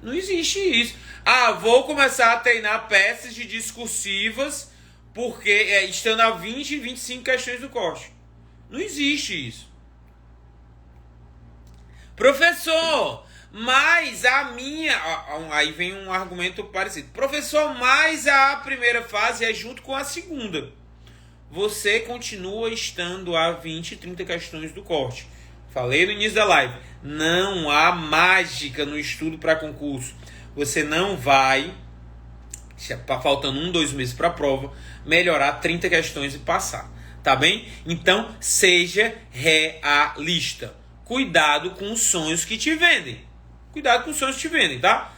Não existe isso. Ah, vou começar a treinar peças de discursivas porque estando a 20 e 25 questões do corte. Não existe isso. Professor, mas a minha... Aí vem um argumento parecido. Professor, mas a primeira fase é junto com a segunda. Você continua estando a 20 e 30 questões do corte. Falei no início da live. Não há mágica no estudo para concurso. Você não vai, faltando 2 meses para a prova, melhorar 30 questões e passar. Tá bem? Então, seja realista. Cuidado com os sonhos que te vendem. Cuidado com os sonhos que te vendem, tá?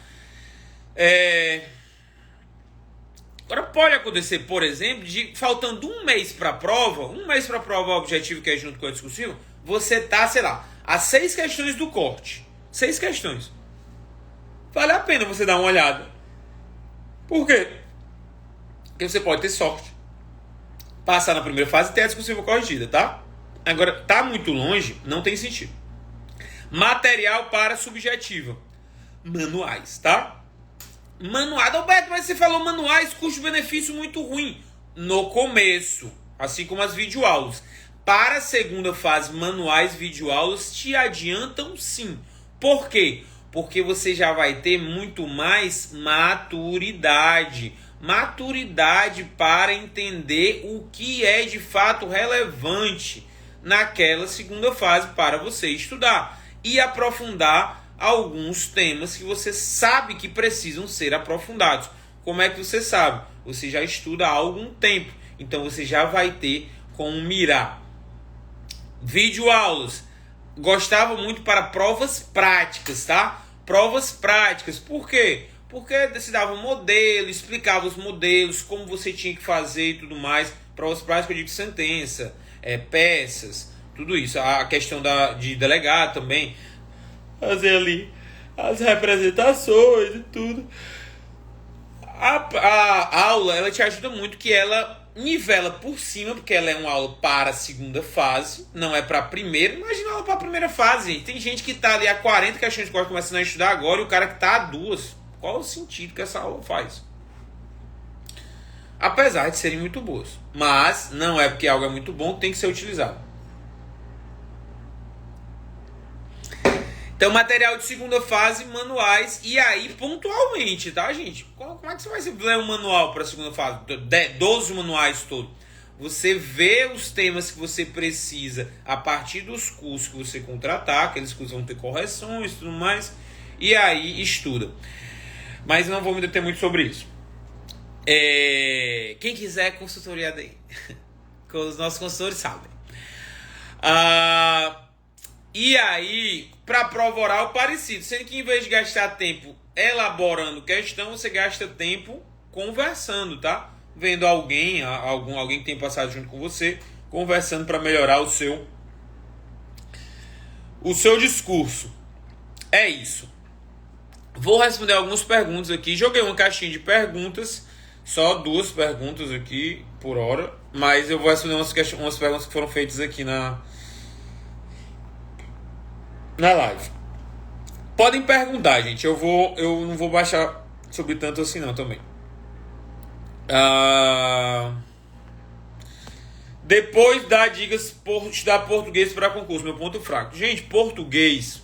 Agora pode acontecer, por exemplo, de faltando 1 mês para a prova, objetivo que é junto com a discussiva, você tá, sei lá, a 6 questões do corte. 6 questões. Vale a pena você dar uma olhada. Por quê? Porque você pode ter sorte. Passar na primeira fase e ter a discussiva corrigida, tá? Agora, tá muito longe, não tem sentido. Material para subjetiva. Manuais, tá? Manuais. Alberto, mas você falou manuais, custo-benefício muito ruim. No começo, assim como as videoaulas. Para a segunda fase, manuais, videoaulas te adiantam sim. Por quê? Porque você já vai ter muito mais maturidade. Maturidade para entender o que é de fato relevante naquela segunda fase para você estudar. E aprofundar alguns temas que você sabe que precisam ser aprofundados. Como é que você sabe? Você já estuda há algum tempo. Então você já vai ter como mirar. Videoaulas. Gostava muito para provas práticas, tá? Provas práticas. Por quê? Porque se dava um modelo, explicava os modelos, como você tinha que fazer e tudo mais. Provas práticas, eu digo sentença, peças, tudo isso. A questão de delegado também. Fazer ali as representações e tudo. A aula, ela te ajuda muito, que ela nivela por cima, porque ela é uma aula para a segunda fase, não é para a primeira. Imagina a aula para a primeira fase, gente. Tem gente que está ali a 40 questões de corte começando a estudar agora e o cara que está a 2. Qual o sentido que essa aula faz? Apesar de serem muito boas. Mas não é porque algo é muito bom, tem que ser utilizado. Então, material de segunda fase, manuais, e aí pontualmente, tá, gente? Como é que você vai ler um manual para a segunda fase? 12 manuais todos. Você vê os temas que você precisa a partir dos cursos que você contratar, aqueles cursos vão ter correções e tudo mais, e aí estuda. Mas não vou me deter muito sobre isso. Quem quiser consultoria daí, os nossos consultores sabem. E aí, para prova oral, parecido. Sendo que em vez de gastar tempo elaborando questão, você gasta tempo conversando, tá? Vendo alguém que tem passado junto com você, conversando para melhorar o seu discurso. É isso. Vou responder algumas perguntas aqui. Joguei uma caixinha de perguntas, só 2 perguntas aqui por hora, mas eu vou responder umas perguntas que foram feitas aqui na live. Podem perguntar, gente. Eu não vou baixar sobre tanto assim não também. Depois dá dicas por estudar português para concurso. Meu ponto fraco. Gente, português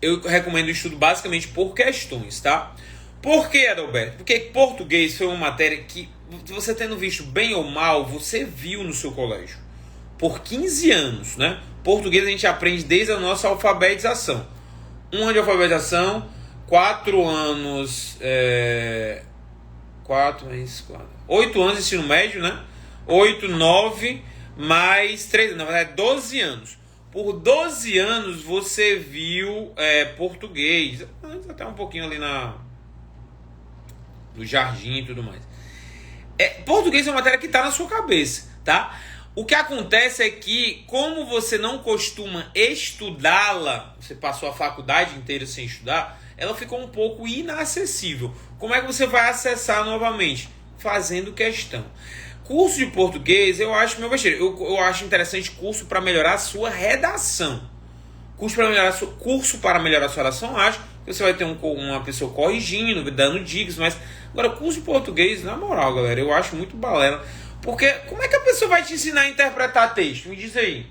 eu recomendo o estudo basicamente por questões, tá? Por que, Adalberto? Porque português foi uma matéria que, você tendo visto bem ou mal, você viu no seu colégio. Por 15 anos, né? Português a gente aprende desde a nossa alfabetização. 1 ano de alfabetização, 4 anos... 8 anos de ensino médio, né? 8, 9, mais 3, na verdade 12 anos. Por 12 anos você viu português, até um pouquinho ali no jardim e tudo mais. Português é uma matéria que está na sua cabeça, tá? O que acontece é que, como você não costuma estudá-la, você passou a faculdade inteira sem estudar, ela ficou um pouco inacessível. Como é que você vai acessar novamente? Fazendo questão. Curso de português, eu acho meu besteira. Eu acho interessante curso para melhorar a sua redação. Curso para melhorar a sua redação, eu acho. Você vai ter uma pessoa corrigindo, dando dicas, mas agora curso de português, na moral, galera, eu acho muito balela. Porque como é que a pessoa vai te ensinar a interpretar texto? Me diz aí.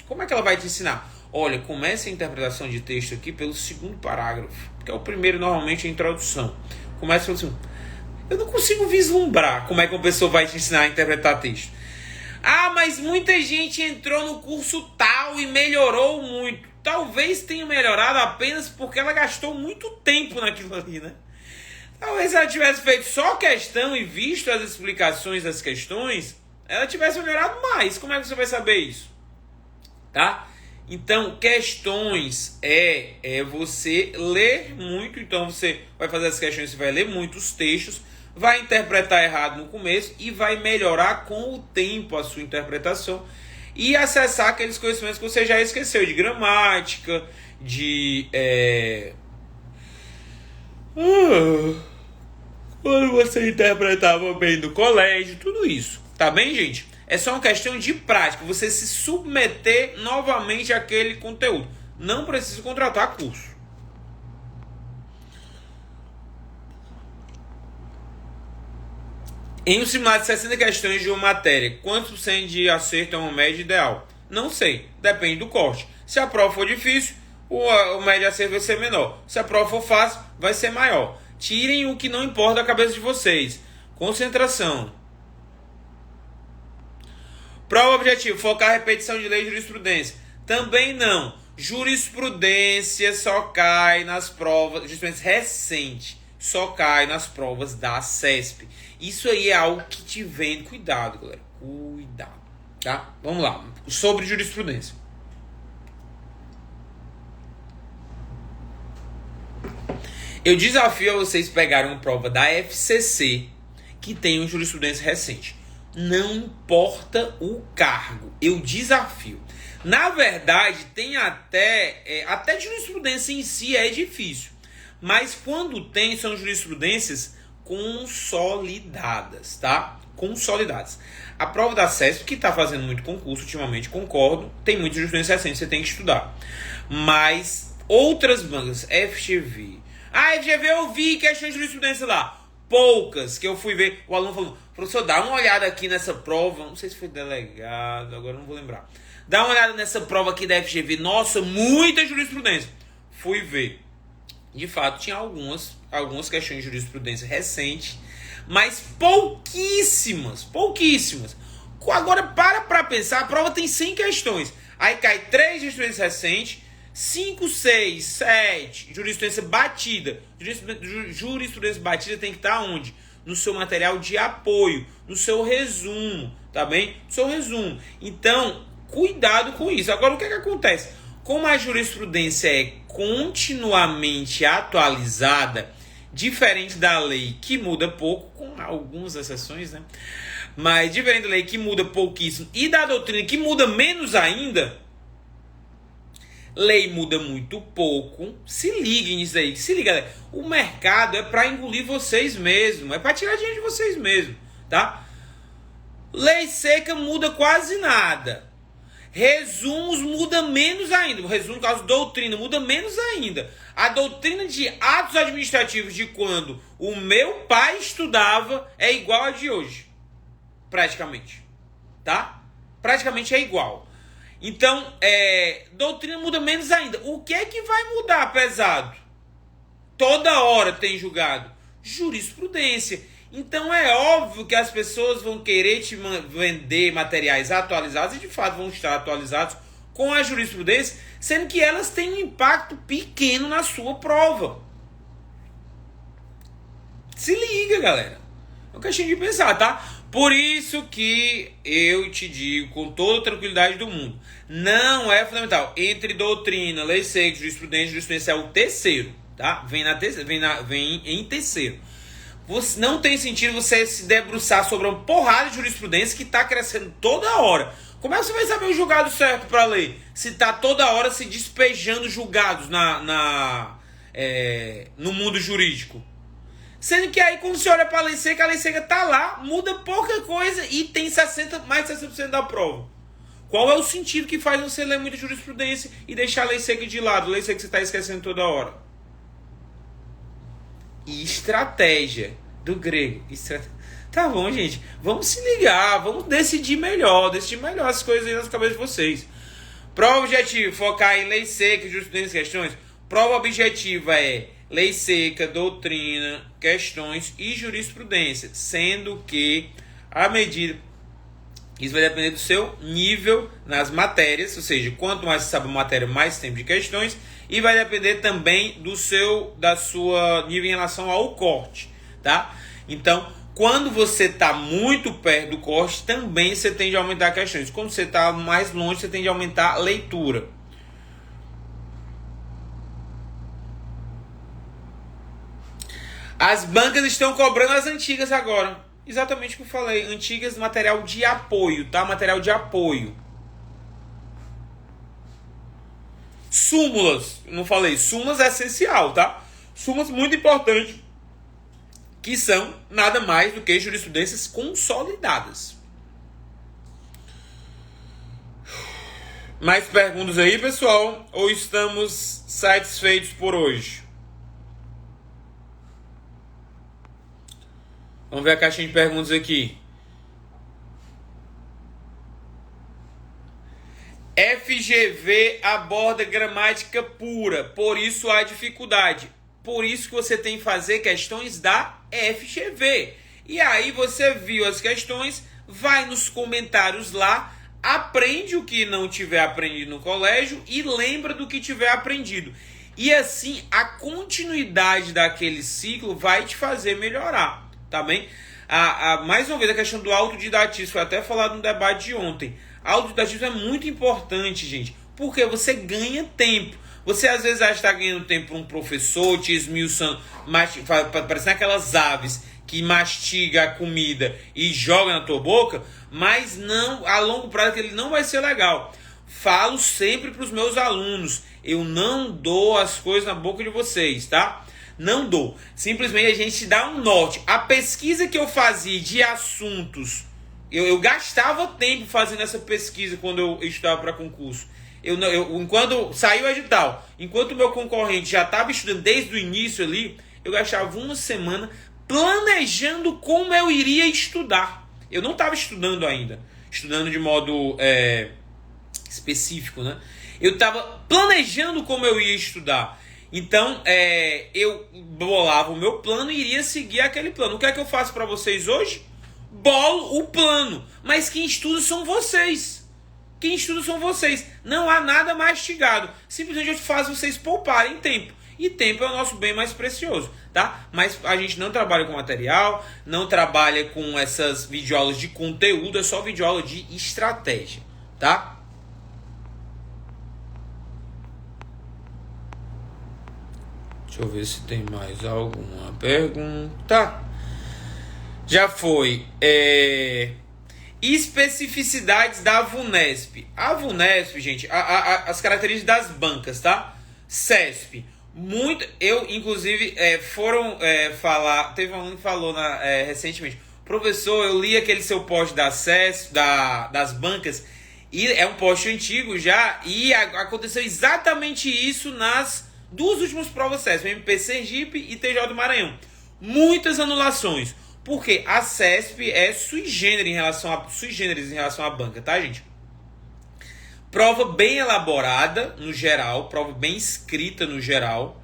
Como é que ela vai te ensinar? Olha, comece a interpretação de texto aqui pelo segundo parágrafo, porque é o primeiro normalmente é a introdução. Começa pelo segundo. Eu não consigo vislumbrar como é que uma pessoa vai te ensinar a interpretar texto. Ah, mas muita gente entrou no curso tal e melhorou muito. Talvez tenha melhorado apenas porque ela gastou muito tempo naquilo ali, né? Talvez se ela tivesse feito só questão e visto as explicações das questões, ela tivesse melhorado mais. Como é que você vai saber isso? Tá? Então, questões é você ler muito. Então, você vai fazer as questões, você vai ler muitos textos, vai interpretar errado no começo e vai melhorar com o tempo a sua interpretação e acessar aqueles conhecimentos que você já esqueceu, de gramática, de... quando você interpretava bem no colégio, tudo isso. Tá bem, gente? É só uma questão de prática, você se submeter novamente àquele conteúdo. Não precisa contratar curso. Em um simulado de 60 questões de uma matéria, quantos por cento de acerto é uma média ideal? Não sei, depende do corte. Se a prova for difícil, o média de acerto vai ser menor. Se a prova for fácil, vai ser maior. Tirem o que não importa da cabeça de vocês. Concentração. Prova objetiva, focar a repetição de lei e jurisprudência. Também não. Jurisprudência só cai nas provas, jurisprudência recente, só cai nas provas da CESP. Isso aí é algo que te vem. Cuidado, galera. Cuidado. Tá? Vamos lá. Sobre jurisprudência. Eu desafio a vocês pegarem uma prova da FCC que tenha jurisprudência recente. Não importa o cargo. Eu desafio. Na verdade, tem até jurisprudência em si é difícil. Mas quando tem, são jurisprudências consolidadas, tá? Consolidadas. A prova da CESP, que está fazendo muito concurso ultimamente, concordo, tem muita jurisprudência recente, você tem que estudar. Mas outras bancas, FGV... FGV eu vi questão de jurisprudência lá. Poucas que eu fui ver, o aluno falou, professor, dá uma olhada aqui nessa prova, não sei se foi delegado, agora não vou lembrar. Dá uma olhada nessa prova aqui da FGV, nossa, muita jurisprudência. Fui ver. De fato, tinha algumas questões de jurisprudência recente, mas pouquíssimas. Agora, para pensar, a prova tem 100 questões. Aí cai 3 jurisprudências recentes, 5, 6, 7, jurisprudência batida. Jurisprudência batida tem que estar onde? No seu material de apoio, no seu resumo, tá bem? No seu resumo. Então, cuidado com isso. Agora, o que acontece? Como a jurisprudência é continuamente atualizada, diferente da lei que muda pouco, com algumas exceções, né? Mas diferente da lei que muda pouquíssimo e da doutrina que muda menos ainda, lei muda muito pouco. Se liguem nisso aí. Se liga, galera. O mercado é para engolir vocês mesmos. É para tirar dinheiro de vocês mesmos, tá? Lei seca muda quase nada. Resumos muda menos ainda. O resumo, no caso, doutrina, muda menos ainda. A doutrina de atos administrativos de quando o meu pai estudava é igual a de hoje. Praticamente. Tá? Praticamente é igual. Então, doutrina muda menos ainda. O que é que vai mudar, pesado? Toda hora tem julgado. Jurisprudência. Então é óbvio que as pessoas vão querer te vender materiais atualizados e de fato vão estar atualizados com a jurisprudência, sendo que elas têm um impacto pequeno na sua prova. Se liga, galera. É uma questão de pensar, tá? Por isso que eu te digo com toda a tranquilidade do mundo, não é fundamental. Entre doutrina, lei seca, jurisprudência é o terceiro, tá? Vem em terceiro. Não tem sentido você se debruçar sobre uma porrada de jurisprudência que está crescendo toda hora. Como é que você vai saber o julgado certo para a lei? Se está toda hora se despejando julgados no mundo jurídico. Sendo que aí quando você olha para a lei seca está lá, muda pouca coisa e tem mais de 60% da prova. Qual é o sentido que faz você ler muita jurisprudência e deixar a lei seca de lado? Lei seca que você está esquecendo toda hora. estratégia, do grego. Tá bom, gente. Vamos se ligar, vamos decidir melhor as coisas aí nas cabeças de vocês. Prova objetiva, focar em lei seca, jurisprudência e questões. Prova objetiva é lei seca, doutrina, questões e jurisprudência. Sendo que, à medida... Isso vai depender do seu nível nas matérias, ou seja, quanto mais você sabe a matéria, mais tempo de questões, e vai depender também da sua nível em relação ao corte, tá? Então, quando você está muito perto do corte, também você tende a aumentar questões. Quando você está mais longe, você tende a aumentar a leitura. As bancas estão cobrando as antigas agora. Exatamente o que eu falei. Antigas, material de apoio, tá? Material de apoio. Súmulas. Não falei. Súmulas é essencial, tá? Súmulas muito importantes. Que são nada mais do que jurisprudências consolidadas. Mais perguntas aí, pessoal? Ou estamos satisfeitos por hoje? Vamos ver a caixinha de perguntas aqui. FGV aborda gramática pura, por isso há dificuldade. Por isso que você tem que fazer questões da FGV. E aí você viu as questões, vai nos comentários lá, aprende o que não tiver aprendido no colégio e lembra do que tiver aprendido. E assim, a continuidade daquele ciclo vai te fazer melhorar. Tá bem? Mais uma vez, a questão do autodidatismo foi até falado no debate de ontem. Autodidatismo é muito importante, gente, porque você ganha tempo. Você às vezes acha que está ganhando tempo para um professor te esmiuçando, parecendo aquelas aves que mastiga a comida e joga na tua boca, mas não, a longo prazo ele não vai ser legal. Falo sempre para os meus alunos, eu não dou as coisas na boca de vocês, tá? Não dou. Simplesmente a gente dá um norte. A pesquisa que eu fazia de assuntos, eu gastava tempo fazendo essa pesquisa quando eu estudava para concurso. Enquanto saiu o edital, enquanto o meu concorrente já estava estudando desde o início ali, eu gastava uma semana planejando como eu iria estudar. Eu não estava estudando ainda, estudando de modo específico, né? Eu estava planejando como eu ia estudar. Então, eu bolava o meu plano e iria seguir aquele plano. O que é que eu faço para vocês hoje? Bolo o plano. Mas quem estuda são vocês. Quem estuda são vocês. Não há nada mastigado. Simplesmente eu faço vocês pouparem tempo. E tempo é o nosso bem mais precioso, tá? Mas a gente não trabalha com material, não trabalha com essas videoaulas de conteúdo, é só videoaula de estratégia, tá? Deixa eu ver se tem mais alguma pergunta. Já foi. Especificidades da VUNESP. A VUNESP, gente, as características das bancas, tá? CESP. Inclusive, falar. Teve um aluno que falou recentemente. Professor, eu li aquele seu post da CESP, das bancas, e é um post antigo já, e aconteceu exatamente isso nas duas últimas provas CESP, MP Sergipe e TJ do Maranhão. Muitas anulações. Porque a CESP é sui generis em relação à banca, tá, gente? Prova bem elaborada no geral, prova bem escrita no geral.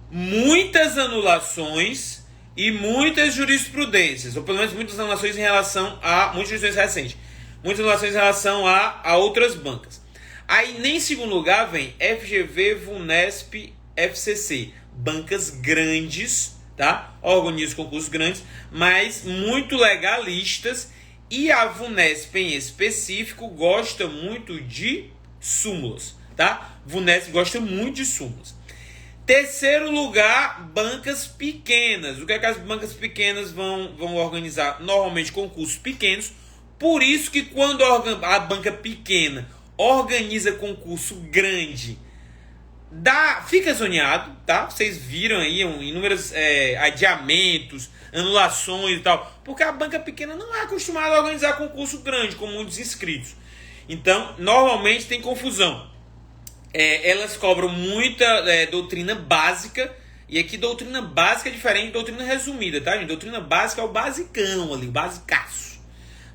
Muitas anulações e muitas jurisprudências, ou pelo menos muitas anulações em relação a muitas jurisprudências recentes. Muitas anulações em relação a outras bancas. Aí, nem em segundo lugar, vem FGV, VUNESP, FCC. Bancas grandes, tá? Organismos de concursos grandes, mas muito legalistas. E a VUNESP, em específico, gosta muito de súmulas, tá? VUNESP gosta muito de súmulas. Terceiro lugar, bancas pequenas. O que é que as bancas pequenas vão organizar? Normalmente, concursos pequenos. Por isso que quando a banca pequena organiza concurso grande, fica zoneado, tá? Vocês viram aí inúmeros adiamentos, anulações e tal, porque a banca pequena não é acostumada a organizar concurso grande com muitos inscritos. Então, normalmente tem confusão. Elas cobram muita doutrina básica E aqui doutrina básica é diferente de doutrina resumida, tá, gente? Doutrina básica é o basicão ali, o basicaço,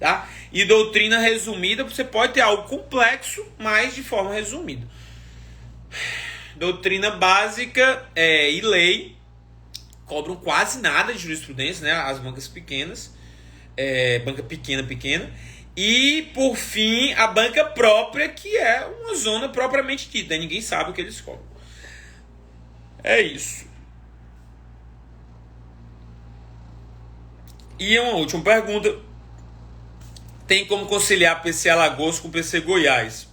tá? E doutrina resumida, você pode ter algo complexo, mas de forma resumida. Doutrina básica e lei cobram quase nada de jurisprudência, né? As bancas pequenas, banca pequena. E, por fim, a banca própria, que é uma zona propriamente dita. Ninguém sabe o que eles cobram. É isso. E uma última pergunta. Tem como conciliar PC Alagoas com PC Goiás?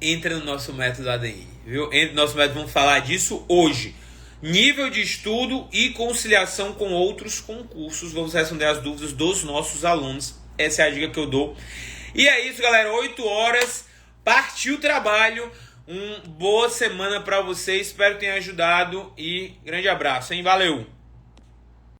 Entra no nosso método ADI, viu? Entra no nosso método, vamos falar disso hoje. Nível de estudo e conciliação com outros concursos. Vamos responder as dúvidas dos nossos alunos. Essa é a dica que eu dou. E é isso, galera. 8 horas. Partiu o trabalho. Boa semana para vocês. Espero que tenha ajudado. E grande abraço, hein? Valeu!